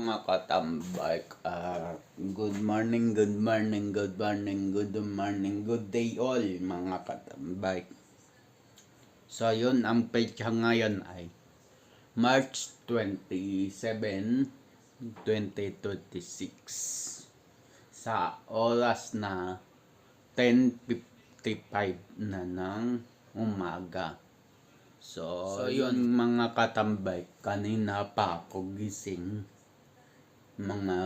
mga katambay, good morning, good morning, good morning, good morning, good day all mga katambay. So yun, ang petsa ngayon ay March 27, 2026 sa oras na 10:55 na ng umaga. So yun mga katambay, kanina pa ako gising, mga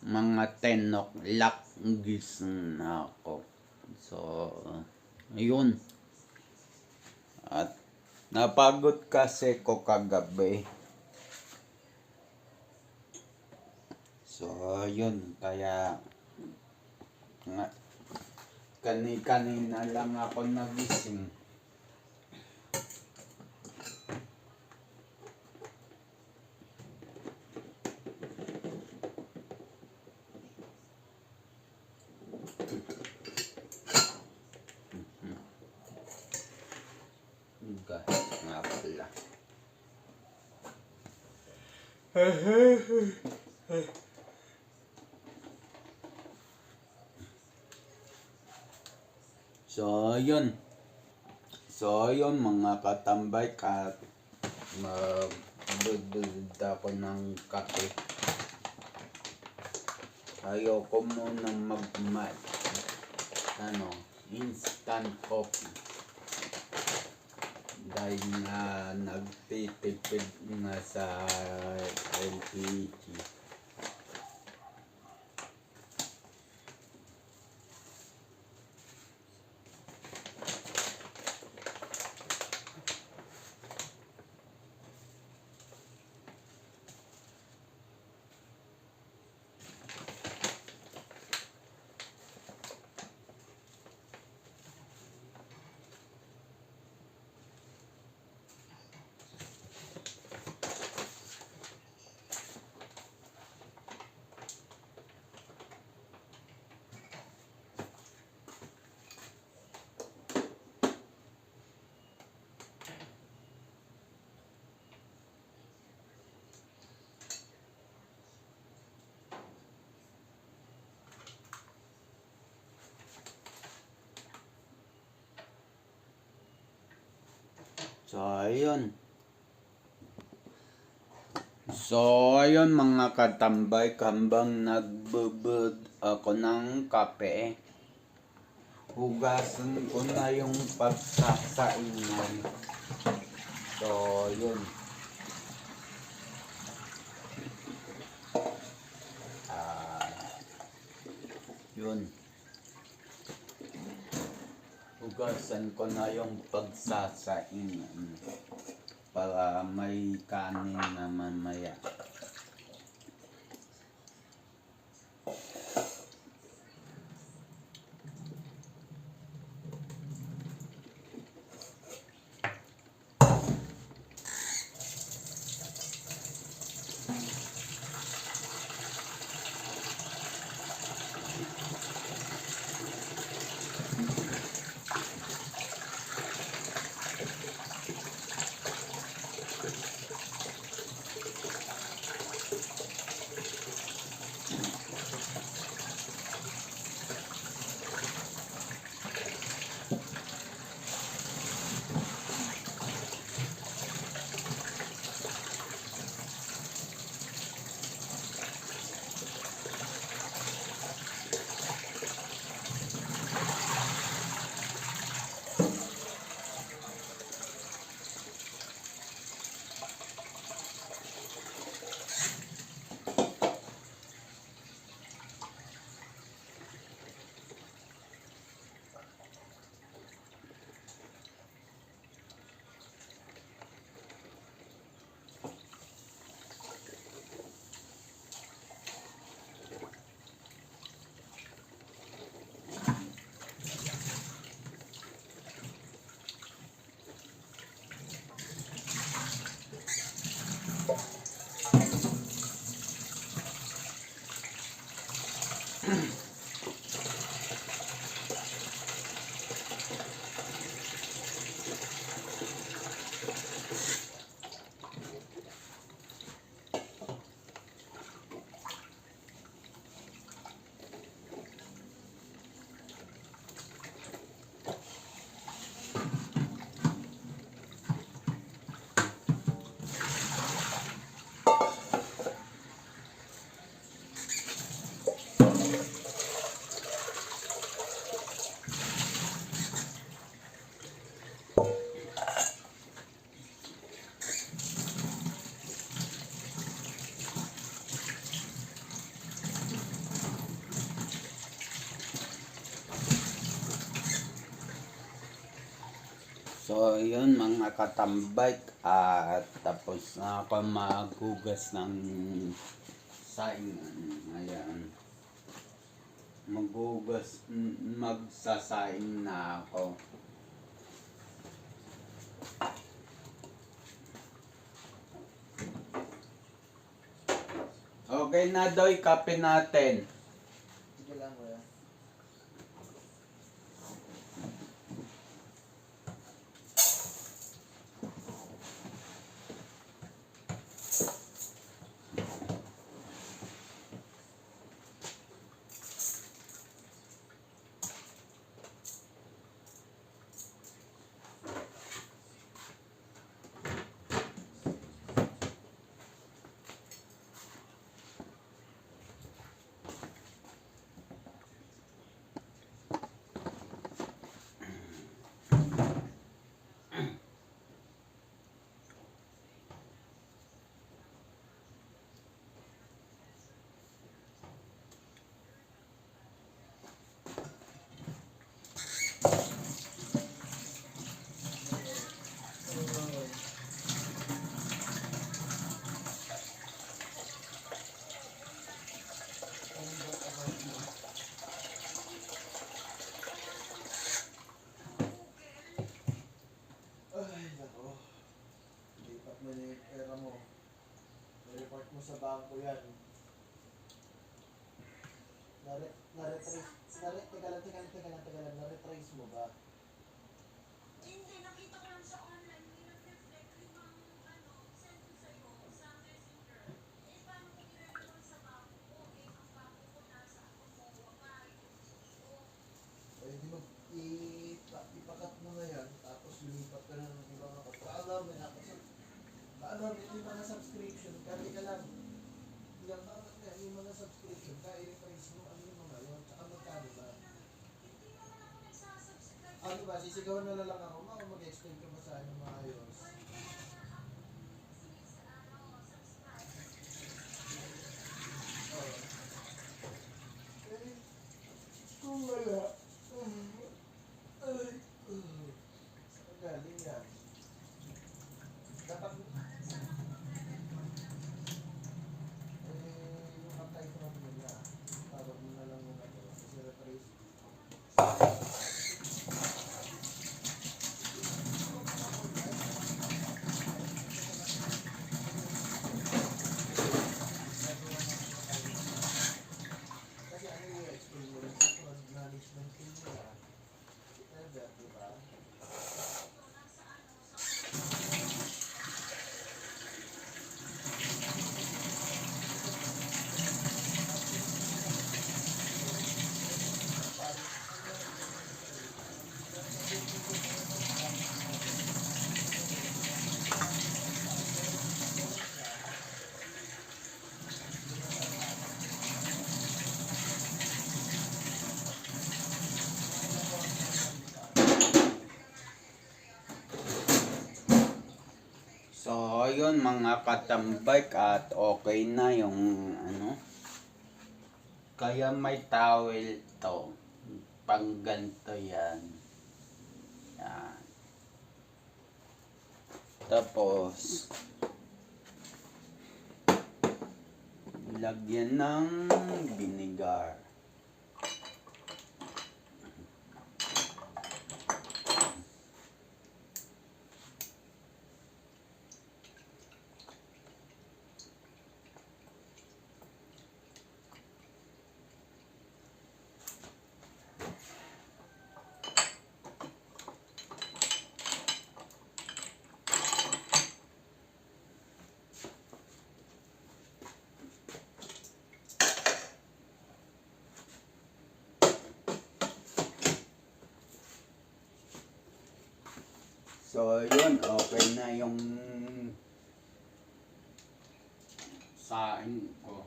10 o'clock gising na ako. So ayun, at napagod kasi ko kagabi. So yun, kaya kanina lang ako nagising. Gas nga pala. So yun mga katambay, magbudod ako ng kape. Ayoko muna instant coffee. Dahil nga nagtitipid nga sa LPG. So ayun mga katambay, kambang nagbubud ako ng kape, hugasan ko na yung pagsasaingay. So yun, hugasan ko na yung pagsasaingay para may kanin na mamaya. So, yun mga katambay, at tapos na ako maghugas ng saingan. Ayan. Magsasaing na ako. Okay na daw, kape natin. Sige lang kuya. Ay, nako. Lipat mo na yung pera mo. I-report mo sa bangko yan. Na-retrace mo ba? Hindi, nakita ko lang sa online. May nag-reflect limang send ko sa'yo sa messenger. Eh, paano ko i-report sa bangko ko? Eh, ang bangko ko nasa Wamay. Eh, di mo, ipakat mo na yan, tapos lumipat ka na ng ibang account. Paalam, may mga subscription, kaya ka lang. Yung mga subscription, kaya i-retrace mo, ano yung mga yun, tsaka magkano ba? Hindi naman ako nagsasubscribe. Ano ba, sisigawan na lang ako, mag-explain ka ba sa ano maayos? Sige sa subscribe. Oo. Eh, kung wala, saan galing yan? Dapat, yung apply ko naman nila, tawag mo na lang muna to, kasi retrace. Kasi ano yung explain mo rin sa fraud management team nila, ever, di ba? So, yun mga katambay, at okay na yung kaya may towel to. Pang ganito yan. Yan. Tapos, lagyan ng vinegar. So, yun, okay na yung saing ko.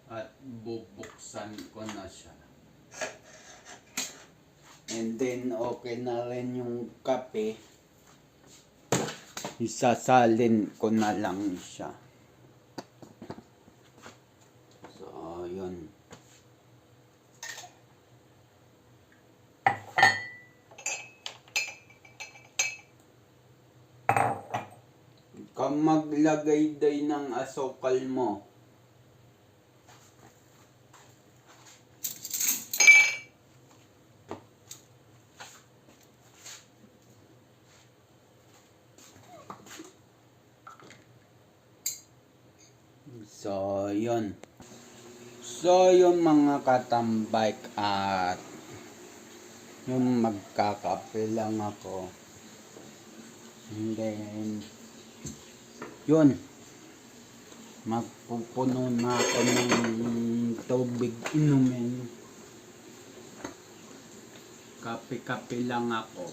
At bubuksan ko na siya. And then, okay na rin yung kape. Isasalin ko na lang siya. So, yun. maglagay day ng asukal mo. So, yun. So, yung mga katambike at yung magkakape lang ako. And then, yun. Magpupuno na ako ng tubig inumin. Kape-kape lang ako.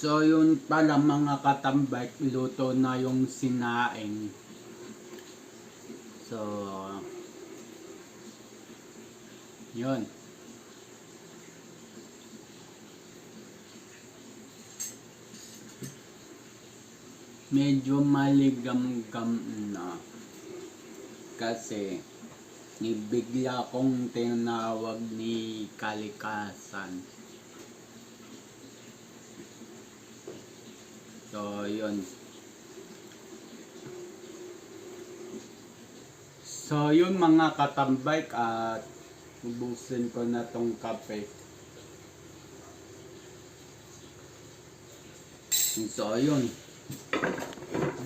So yun pala mga katambike, luto na yung sinaing. So, yun. Medyo maligam-gam na. Kasi, bigla kong tinawag ni Kalikasan. So, yun. So, yun mga katambike at ubusin ko na tong kape. So, yun.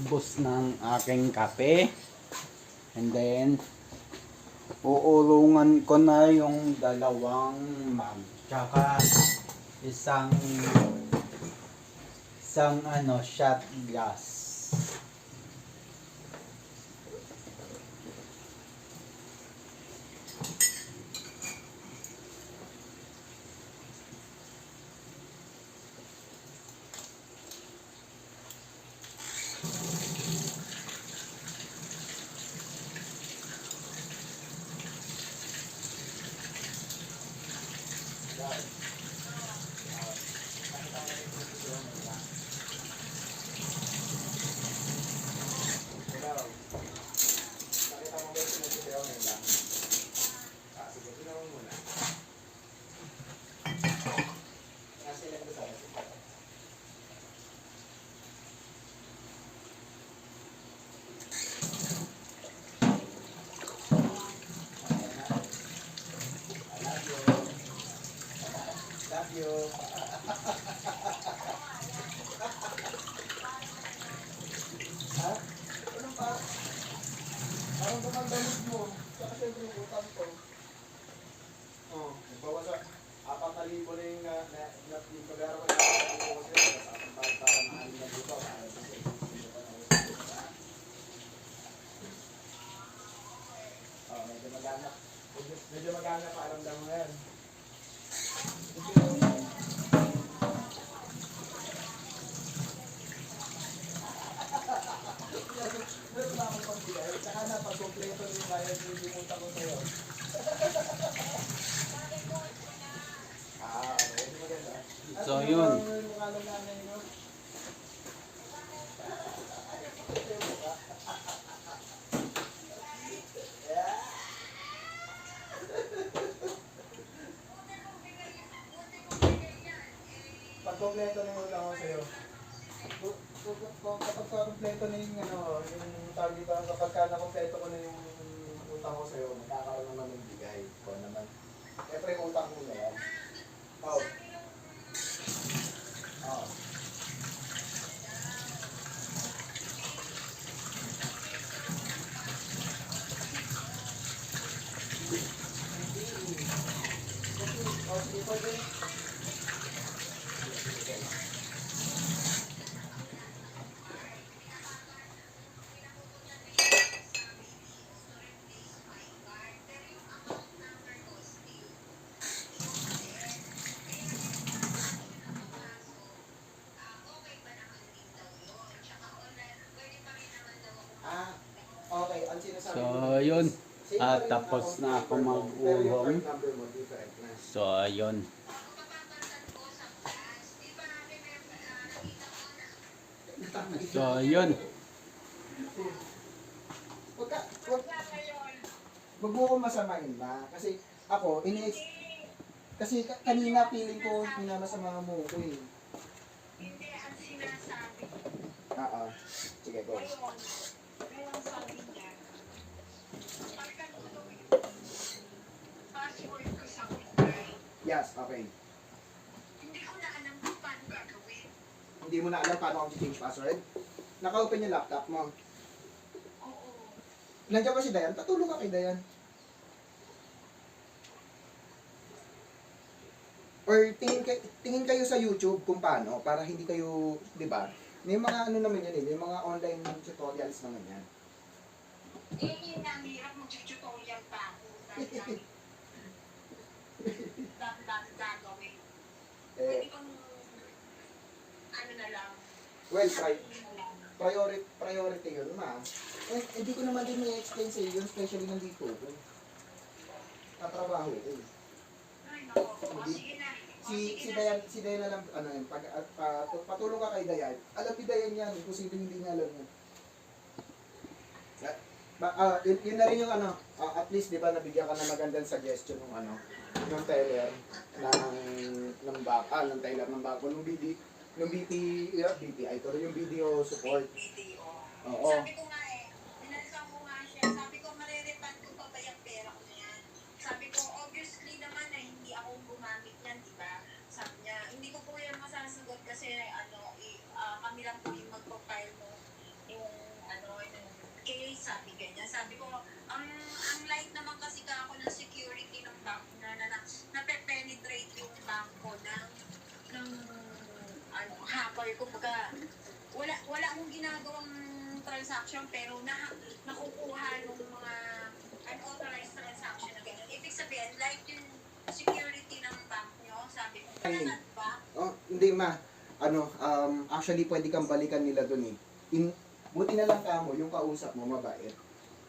Ubus ng aking kape. And then, uurungan ko na yung dalawang mug. Tsaka, isang shot glass. Love you. Ha? Ano pa? Parang gumagdalig mo. Saka siyempre yung utang ko. Oh, bawas sa 4,000 na yung yung pag-aaral ko na 4,000 ko sila. Tapos para na aling na dito. Oh, medyo magana. Medyo magana pa alam lang mo yan. Meron na akong pagbigay. Tsaka na, pag-kompleto na yung bayad yung limunta ko sa'yo. Okay. Maganda. So, yun. Yung mukha ng nanay, no? Pag-kompleto na yung utang ko sa'yo. Kapag kompleto na yung yung tawag dito, kapag na-kompleto ko na yung utang ko sa'yo, magkakaroon naman ng bigay ko naman. Siyempre yung utang mo na yan. Oh. Oh. Oh, sige po din. Okay, ang sinasabi So, ko yun. Same Ah, pa rin tapos account na ako number mo, pero yung mag-uhong. card number mo, different na. So, ayun. Ako mapapalitan ko sa class. Di ba nakita ko na So, ayun. ngayon. Wag mo akong masamahin ba? Kasi ako, kasi kanina feeling ko minamasama mo ko eh. Hindi ang sinasabi. Oo. Sige, go. Ngayon sabi niya, pagkat ano yung password ko sa online, Yes, okay. hindi ko na alam kung paano gagawin. Hindi mo na alam paano ako change password? Naka-open yung laptop mo. Oo. Nandiyan ba si Dayan? Patulong ka kay Dayan. Or tingin kayo sa YouTube kung paano para hindi kayo, 'di ba? May mga ano naman yan eh, may mga online tutorials naman yan. Yun ang hirap mag-tutorial pa ako. Dami gagawin. Eh, Pwede kong, ano na lang, well, sabihin na lang. priority yun, ma. Eh, hindi ko naman din i-explain sa iyo, especially nandito. Tatrabaho eh. Ay, nako. O, sige na. O, sige na. Si Dayan na lang, ano yun, patulong ka kay Dayan. Alam ni Dayan yan, posibleng hindi niya alam yun. Yun na rin yung ano, at least di ba nabigyan ka ng magandang suggestion ng ano, ng teller ng teller ng bago, ng BPI, pero yung video support. Video. Oo. Sabi ko nga eh, pinalitan ko nga siya. Sabi ko, mariripan ko pa ba yung pera ko na yan? Sabi ko, obviously naman na hindi ako gumamit yan, di ba? Sabi niya, hindi ko po yan masasagot kasi kami lang po yung magpo-file mo yung yung case, sabi ganyan. Sabi ko, ang light naman kasi ka ako ng security ng bank na-penetrate yung bank ko ng hacker. Kumbaga, wala akong ginagawang transaction pero nakukuha ng mga unauthorized transaction na gano'n. Ibig sabihin, like yung security ng bank nyo, sabi ko, kailangan ba? Oh, hindi ma. Actually pwede kang balikan nila dun eh. Buti na lang ka mo, yung kausap mo mabait.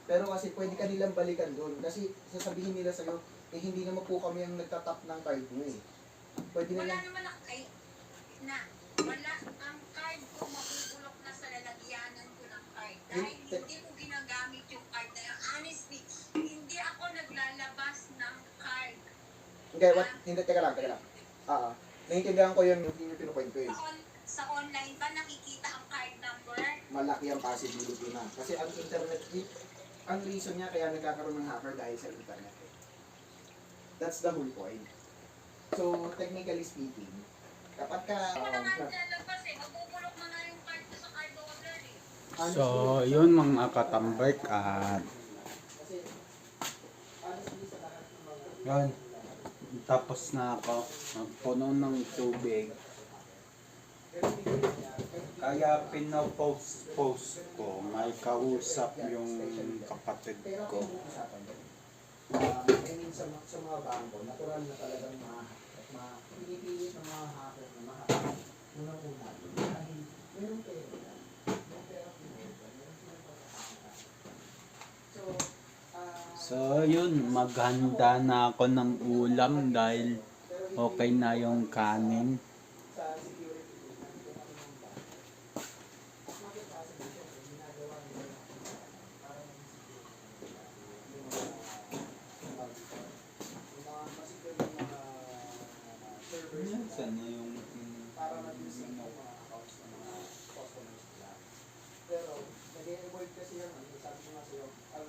Pero kasi pwede ka nilang balikan dun. Kasi sasabihin nila sa'yo, eh hindi naman po kami ang nagtatap ng card mo eh. Pwede na Wala lang. naman wala ang card ko mabubulok na sa lalagyanan ko ng card. Dahil hindi ko ginagamit yung card na yun. Honestly, hindi ako naglalabas ng card. Okay, hindi, teka lang. Naiintindihan ko yung pinupoint ko eh. Sa online ba nakikita ang card number? Malaki ang possibility na. Kasi ang internet, ang reason niya kaya nagkakaroon ng hacker dahil sa internet eh. That's the whole point. So, technically speaking, kapag ka... Hindi ko naman lalabas eh. Mabubulok na nga yung card ko sa card holder eh. So, yun mga katambik. At Kasi, honestly, sa lahat ng mga... yun. Tapos na ako. Puno ng tubig. Kaya pinopost ko. May kausap yung kapatid Pero ko. kung usapan doon, I mean, sa mga bangko, natural na talagang pinipilit ng mga hacker na mahahack. Unang-una, dahil meron pera na. May pera pinita, meron silang pagkakita. So, yun. Maghanda na ako ng ulam dahil okay na yung kanin. sa security group, nandito kami ng bank. At makipasa din siya, ginagawa nila para maging yung mga masigil yung mga servers nila. Saan na yung... Para mag-receive ng mga accounts ng mga customers nila. Pero, nag-e-evolve kasi yung, sabi ko nga sa'yo, ang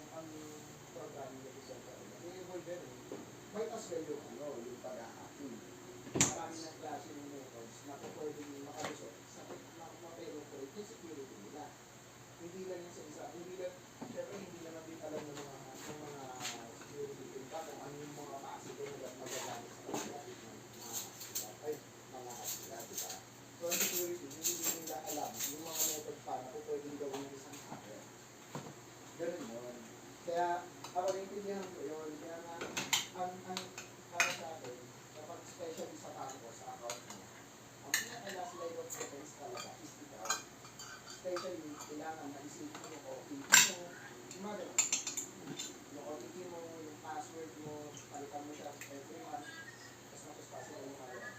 programming na isa sa nag-e-evolve din eh. Might as well yung pag-hacking. Marami ng klase ng methods na kung pwedeng makalusot sa ma-penetrate yung security nila. Hindi lang yung sa isa, syempre hindi naman din alam ng mga security team pa kung ano yung mga maasito na magagamit sa kanila mga sila, di ba? So, ang security, hindi din nila alam yung mga method pa na kung pwedeng gawin ng isang hacker. Ganun yun. Kaya, ako naintindihan ko yun. Kaya nga, ang para sa akin, kapag especially sa banko, sa account mo, ang pinaka-last line of defense talaga is ikaw. Especially, kailangan na-isip mo yung OTP mo, gumagano. Yung OTP mo, yung password mo, palitan mo siya every month. As much as possible yung mga yan.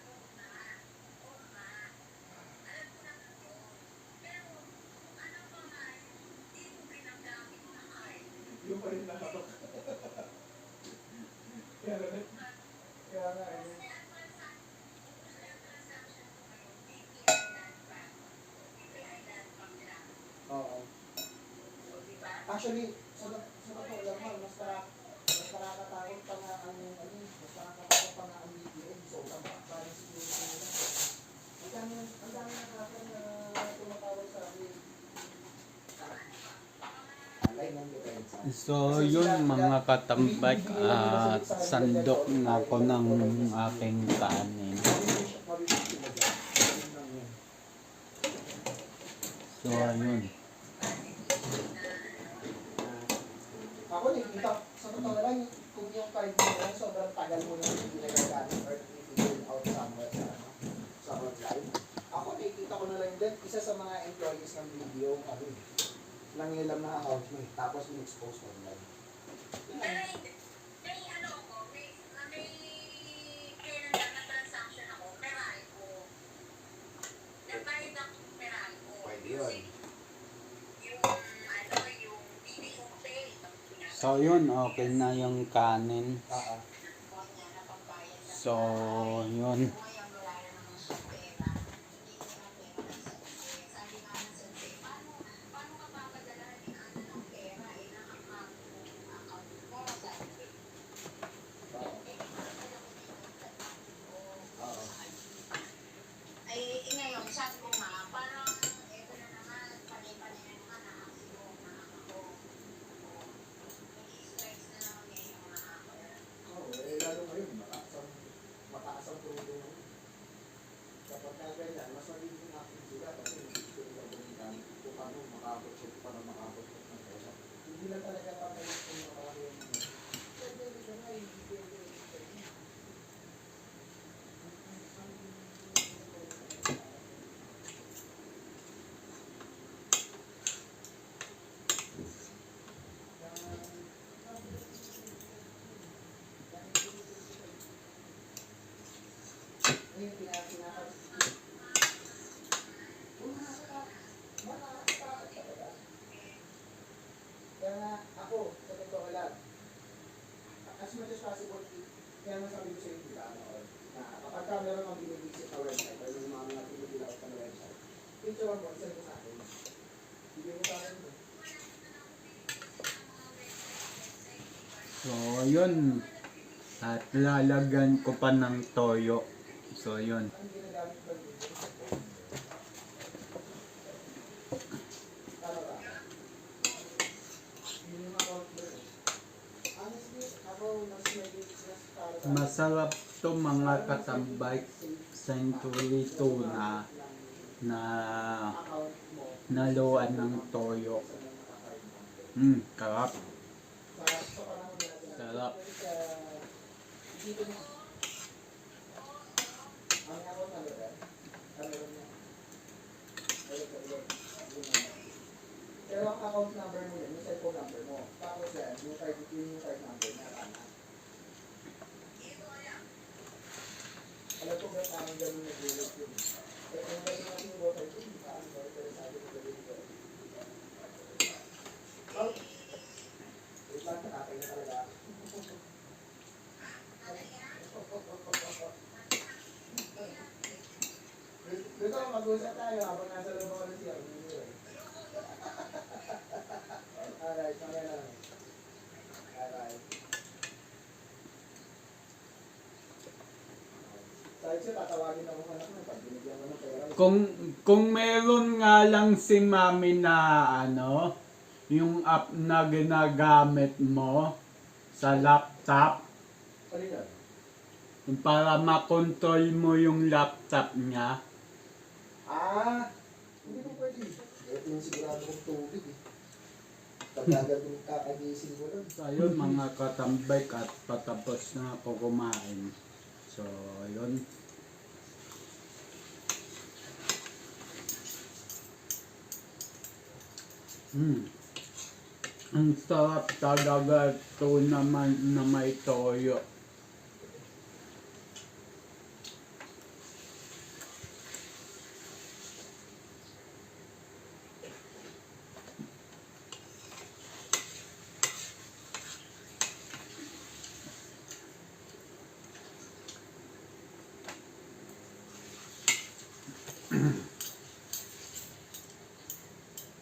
Yung pa rin nakapag. Kaya nga eh. Oo. Actually, sa totoo lang man, mas nakakatakot pa nga ang mas nakakatakot pa nga ang VPN. So, parang security nila. Ang dami na hacker na tumatawag sa akin. Alay ng depensa. So yun mga katambay at sandok na ako ng aking kanin. So ayun. Ako nakikita, sa totoo na lang, kung yung card mo yan, sobrang tagal mo na hindi nagagamit or i-figure out somewhere sa online. Ako nakikita ko na lang din, isa sa mga employees ng video, nangilam na account mo tapos in-expose online. May ano ako, may kailan na transaction ako, Meralco ko. Nagbayad ako Meralco ko. Pwede yun. Yung video pay. So yun, okay na yung kanin. So yun. Ay, ngayon, sabi ko nga, parang, eto na naman, panay-panay na naman, nakasiro, ako. Nag-i-stress na naman ngayon yung mga ako. Oo, lalo ngayon, mataas ang tulong. Kapag ka ganyan, mas magiging active sila kasi gusto nila gumigamit kung paano makakot siya, paano makakot ng pera. Hindi lang talaga papalit kung makakot yung pwede rin siya nga, hindi pwede rin siya. Yung pinaka kaya nga ako, sa totoo lang, as much as possible, kaya nga sabi ko sa inyo, na kapag ka meron kang binibisit na website, or yung mga pinipila out na website, picture mo, send ko sa akin. Bigyan mo sa akin. So yun. At lalagyan ko pa ng toyo. So yun. Ang ginagamit ko dito, tama ba? Yung account mo. Honestly, ako mas para Masarap to mga katambay. Century 2 na account mo. naluan ng toyo. Sarap. Sa panahon natin. Sarap. Dito mo. Ang account na ba? Pero ang account number mo yun, yung cellphone number mo. Tapos yan, yung card number na tama. Alam ko ba parang gano'n nag-relate yun. Eh, kung gano'n natin yung voter ko, hindi pa ang voter sabi ko gano'n ko. Oh! Wait lang, nakakay na talaga. Dito, mag-usap tayo habang nasa loob ako ng siya. Alright, mamaya na. Alright. Sabi siya, tatawagin ako anak mo pag binigyan mo ng pera. Kung meron nga lang si mami na yung app na ginagamit mo sa laptop Ano yan? para makontrol mo yung laptop niya. Hindi mo pwede. Ito yung sigurado kong tubig eh. Pagkagal yung kakagising ko lang. So ayun mga katambay at patapos na ako kumain. So ayun. Ang sarap talaga ito naman na may toyo.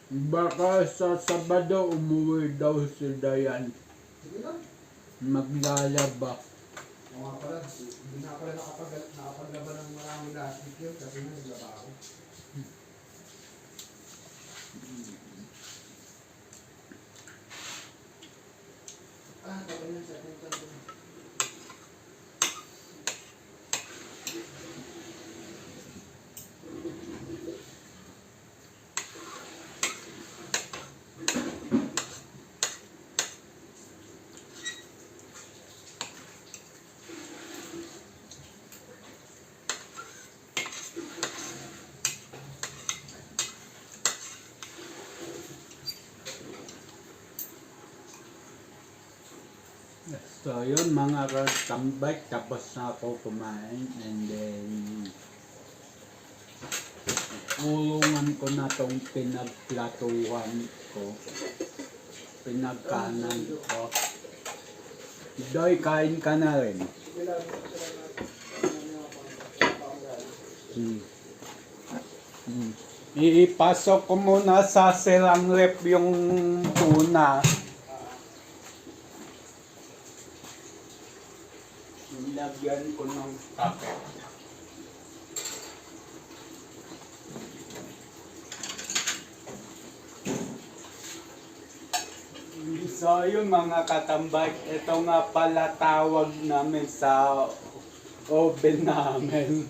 Baka sa Sabado umuwi daw si Dayan. Sige lang. Maglalaba. Oo nga pala, hindi na pala nakapaglaban ng marami last week yun kasi nga naglaba ako. Tapos yun, second time yun. So yun mga katambay, tapos na ako kumain and then ulungan ko na tong pinagplatuhan ko, pinagkanan ko. Doy, kain ka na rin. Sige lang, Hmm. Ipasok ko muna sa silang rep yung tuna. Lagyan ko ng kape. So yun mga katambay, ito nga pala tawag namin sa oven namin.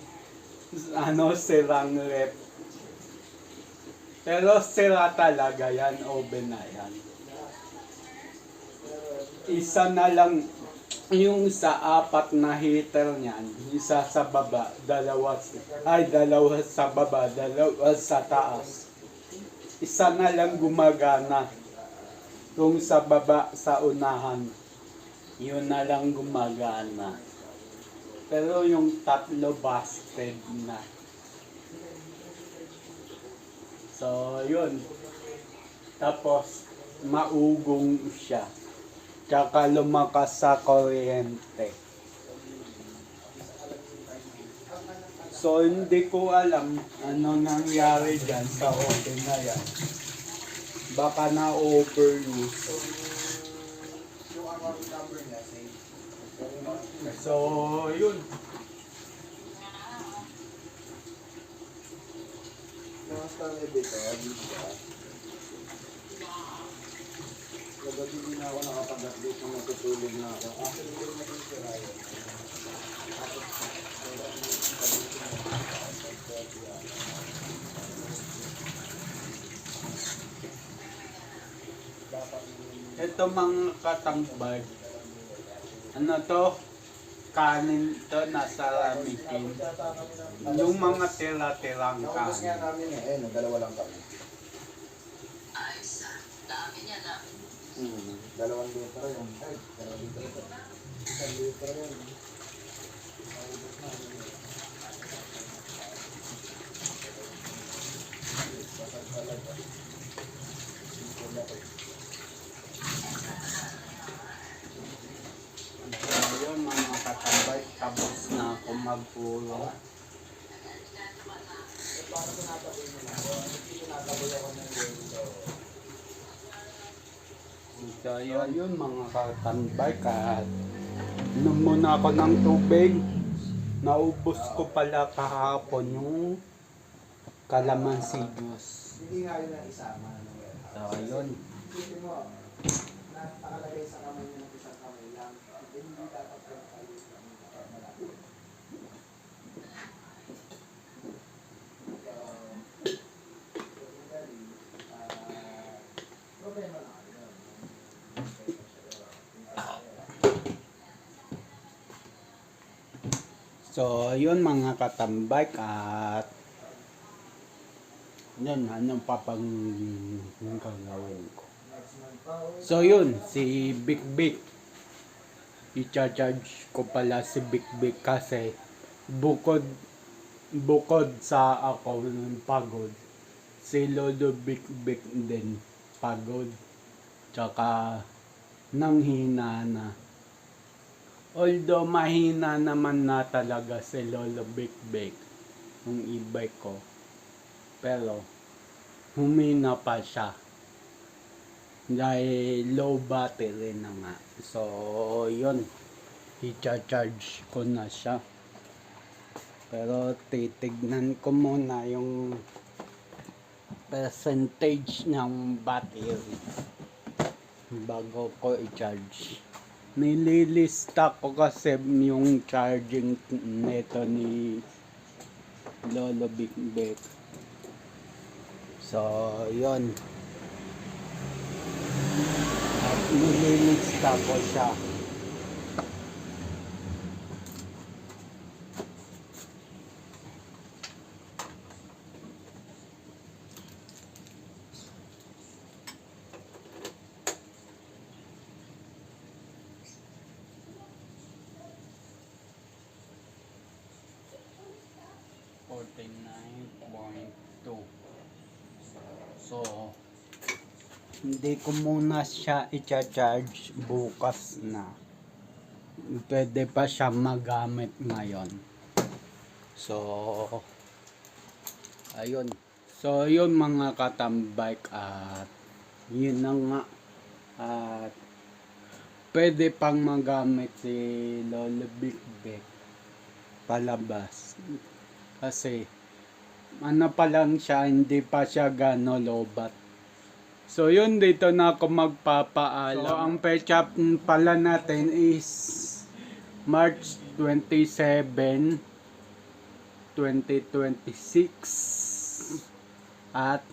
Ano, silang rep. Pero sila talaga yan, oven na yan. Isa na lang yung sa apat na heater niyan, isa sa baba, dalawa sa baba, dalawa sa taas. Isa na lang gumagana. Kung sa baba, sa unahan, yun na lang gumagana. Pero yung tatlo busted na. So, yun. Tapos, maugong siya. Tsaka lumakas sa kuryente. So, hindi ko alam ano nangyari dyan sa oven na yan. Baka na-overuse. yung number niya, same. So, yun. Yung Stanley dito, dito. Kagabi din ako nakapag-update nung natutulog na ako. Actually, hindi na yung sira yun. Ito mga katambay. Ano to? Kanin to, nasa lamikin. Yung mga tira-tirang Naubos nga kanin. namin eh. Ayun, dalawa lang kami. Dalawang litro yun. Ay, dalawang litro yun. Isang litro yun. Naubos namin eh. Basag talaga. Wala ko. So yun mga katambay, tapos na ako magpulong. Bakit tinataboy mo na ako? Hindi tinataboy ako ng ganito. So yun mga katambay, kahit inom muna ako ng tubig. Naubos ko pala kahapon yung kalamansi juice. Hindi nga yun ang isama ng warehouse. So yun. Isipin mo, nakalagay sa kamay niya ng isang kamay lang. Hindi dapat yung kalit lang. Malaki. Problema lang. So yun mga katambay, at yun, anong papang gagawin ko. Next month So yun, si Big Big. I-charge ko pala si Big Big kasi bukod sa ako ng pagod, si Lolo Big Big din pagod. Tsaka nanghina na. Although mahina naman na talaga si Lolo Big Big yung e-bike ko. Pero humina pa siya. Dahil low battery na nga. So, yun. I-charge ko na siya. Pero titignan ko muna yung percentage ng battery bago ko i-charge. Nililista ko kasi yung charging neto ni Lolo Big Big. So, yun. At nililista ko siya. So, hindi ko muna siya i-charge bukas na. Pwede pa siya magamit ngayon. So, ayun. So, yun mga katambike at yun na nga. At pwede pang magamit si Lolo Big Big palabas. Kasi ano pa lang siya, hindi pa siya gano lobat. So yun, dito na ako magpapaalam. So ang petsa pala natin is March 27, 2026 at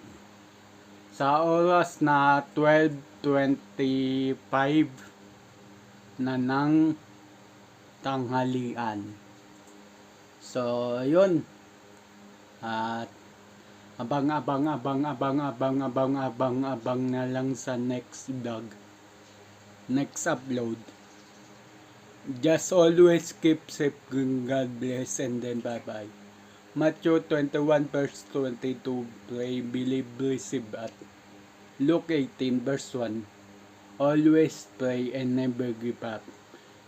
sa oras na 12:25 na ng tanghalian. So yun. At abang na lang sa next vlog, next upload. Just always keep safe, God bless, and then bye bye. Matthew 21 verse 22, pray, believe, receive. At Luke 18 verse 1, always pray and never give up.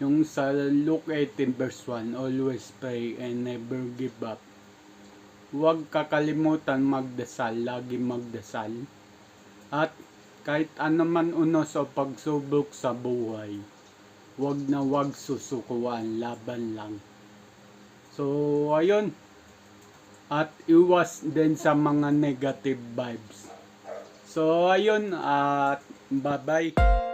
Yung sa Luke 18 verse 1, always pray and never give up. Huwag kakalimutan magdasal, lagi magdasal. At kahit anuman unos o pagsubok sa buhay, huwag na huwag susukuan, laban lang. So, ayun. At iwas din sa mga negative vibes. So, ayun. At bye-bye.